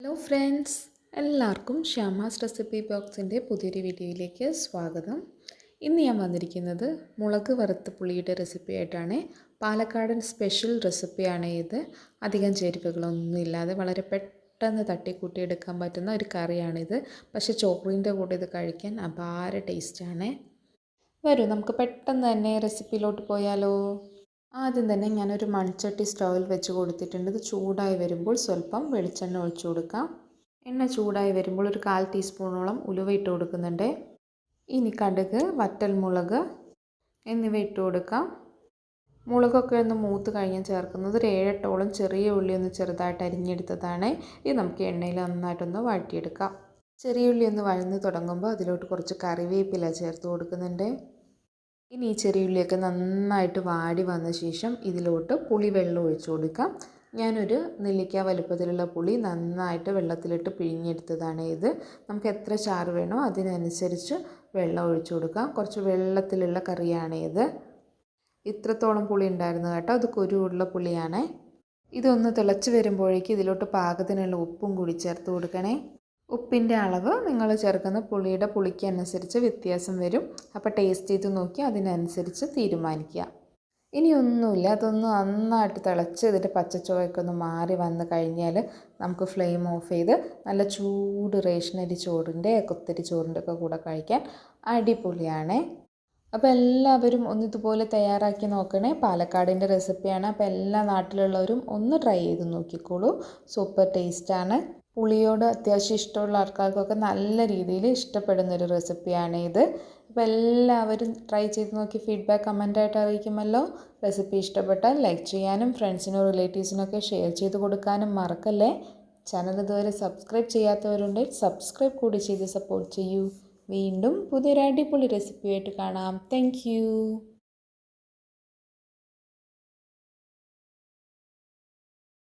Hello friends, എല്ലാവർക്കും Shamas recipe ബോക്സിൻ്റെ പുതിയൊരു വീഡിയോയിലേക്ക് സ്വാഗതം. ഇന്ന് ഞാൻ വന്നിരിക്കുന്നത് മുളക് വറുത്ത പുളിയുടെ റെസിപ്പി ആയിട്ടാണ്. പാലക്കാടൻ സ്പെഷ്യൽ റെസിപ്പിയാണ് ഇത്. അധികം ചേരുവകളൊന്നും ഇല്ലാതെ വളരെ പെട്ടെന്ന് തട്ടിക്കൂട്ടി എടുക്കാൻ പറ്റുന്ന ഒരു കറിയാണിത്. പക്ഷേ ചോറിൻ്റെ കൂടെ ഇത് കഴിക്കാൻ അപാര ടേസ്റ്റാണ്. വരൂ, നമുക്ക് പെട്ടെന്ന് തന്നെ റെസിപ്പിയിലോട്ട് പോയാലോ. ആദ്യം തന്നെ ഞാനൊരു മൺചട്ടി സ്റ്റൗവിൽ വെച്ച് കൊടുത്തിട്ടുണ്ട്. ഇത് ചൂടായി വരുമ്പോൾ സ്വല്പം വെളിച്ചെണ്ണ ഒഴിച്ചു കൊടുക്കാം. എണ്ണ ചൂടായി വരുമ്പോൾ ഒരു 1/4 ടീസ്പൂണോളം ഉലുവ ഇട്ട് കൊടുക്കുന്നുണ്ട്. ഇനി കടുക്, വറ്റൽമുളക് എന്നിവ ഇട്ട് കൊടുക്കാം. മുളകൊക്കെ ഒന്ന് മൂത്ത് കഴിഞ്ഞ് ചേർക്കുന്നത് ഒരു 7-8ഓളം ചെറിയ ഉള്ളി ഒന്ന് ചെറുതായിട്ട് അരിഞ്ഞെടുത്തതാണ്. ഇത് നമുക്ക് എണ്ണയിൽ നന്നായിട്ടൊന്ന് വഴറ്റിയെടുക്കാം. ചെറിയ ഉള്ളി ഒന്ന് വഴന്ന് തുടങ്ങുമ്പോൾ അതിലോട്ട് കുറച്ച് കറിവേപ്പില ചേർത്ത് കൊടുക്കുന്നുണ്ട്. ഇനി ഈ ചെറിയുള്ളിയൊക്കെ നന്നായിട്ട് വാടി വന്ന ശേഷം ഇതിലോട്ട് പുളി വെള്ളം ഒഴിച്ചു കൊടുക്കാം. ഞാനൊരു നെല്ലിക്ക വലുപ്പത്തിലുള്ള പുളി നന്നായിട്ട് വെള്ളത്തിലിട്ട് പിഴിഞ്ഞെടുത്തതാണ് ഇത്. നമുക്ക് എത്ര ചാറ് വേണോ അതിനനുസരിച്ച് വെള്ളം ഒഴിച്ചു കൊടുക്കാം. കുറച്ച് വെള്ളത്തിലുള്ള കറിയാണ് ഇത്. ഇത്രത്തോളം പുളി ഉണ്ടായിരുന്നു കേട്ടോ. അത് കുരുവുള്ള പുളിയാണ്. ഇതൊന്ന് തിളച്ച് വരുമ്പോഴേക്കും ഇതിലോട്ട് പാകത്തിനുള്ള ഉപ്പും കൂടി ചേർത്ത് കൊടുക്കണേ. ഉപ്പിൻ്റെ അളവ് നിങ്ങൾ ചേർക്കുന്ന പുളിയുടെ പുളിക്കനുസരിച്ച് വ്യത്യാസം വരും. അപ്പോൾ ടേസ്റ്റ് ചെയ്ത് നോക്കി അതിനനുസരിച്ച് തീരുമാനിക്കുക. ഇനി ഒന്നുമില്ല, അതൊന്ന് നന്നായിട്ട് തിളച്ച് ഇതിൻ്റെ പച്ചച്ചുവയൊക്കെ ഒന്ന് മാറി വന്ന് കഴിഞ്ഞാൽ നമുക്ക് ഫ്ലെയിം ഓഫ് ചെയ്ത് നല്ല ചൂട് റേഷനരി ചോറിൻ്റെ കുത്തരി ചോറിൻ്റെ ഒക്കെ കൂടെ കഴിക്കാൻ അടിപൊളിയാണ്. അപ്പോൾ എല്ലാവരും ഒന്നിതുപോലെ തയ്യാറാക്കി നോക്കണേ. പാലക്കാടിൻ്റെ റെസിപ്പിയാണ്. അപ്പോൾ എല്ലാ നാട്ടിലുള്ളവരും ഒന്ന് ട്രൈ ചെയ്ത് നോക്കിക്കോളൂ. സൂപ്പർ ടേസ്റ്റാണ്. പുളിയോട് അത്യാവശ്യം ഇഷ്ടമുള്ള ആൾക്കാർക്കൊക്കെ നല്ല രീതിയിൽ ഇഷ്ടപ്പെടുന്നൊരു റെസിപ്പിയാണ് ഇത്. അപ്പോൾ എല്ലാവരും ട്രൈ ചെയ്ത് നോക്കി ഫീഡ്ബാക്ക് കമൻറ്റായിട്ട് അറിയിക്കുമല്ലോ. റെസിപ്പി ഇഷ്ടപ്പെട്ടാൽ ലൈക്ക് ചെയ്യാനും ഫ്രണ്ട്സിനോ റിലേറ്റീവ്സിനൊക്കെ ഷെയർ ചെയ്ത് കൊടുക്കാനും മറക്കല്ലേ. ചാനൽ ഇതുവരെ സബ്സ്ക്രൈബ് ചെയ്യാത്തവരുണ്ടെങ്കിൽ സബ്സ്ക്രൈബ് കൂടി ചെയ്ത് സപ്പോർട്ട് ചെയ്യൂ. വീണ്ടും പുതിയൊരു അടിപൊളി റെസിപ്പിയായിട്ട് കാണാം. താങ്ക്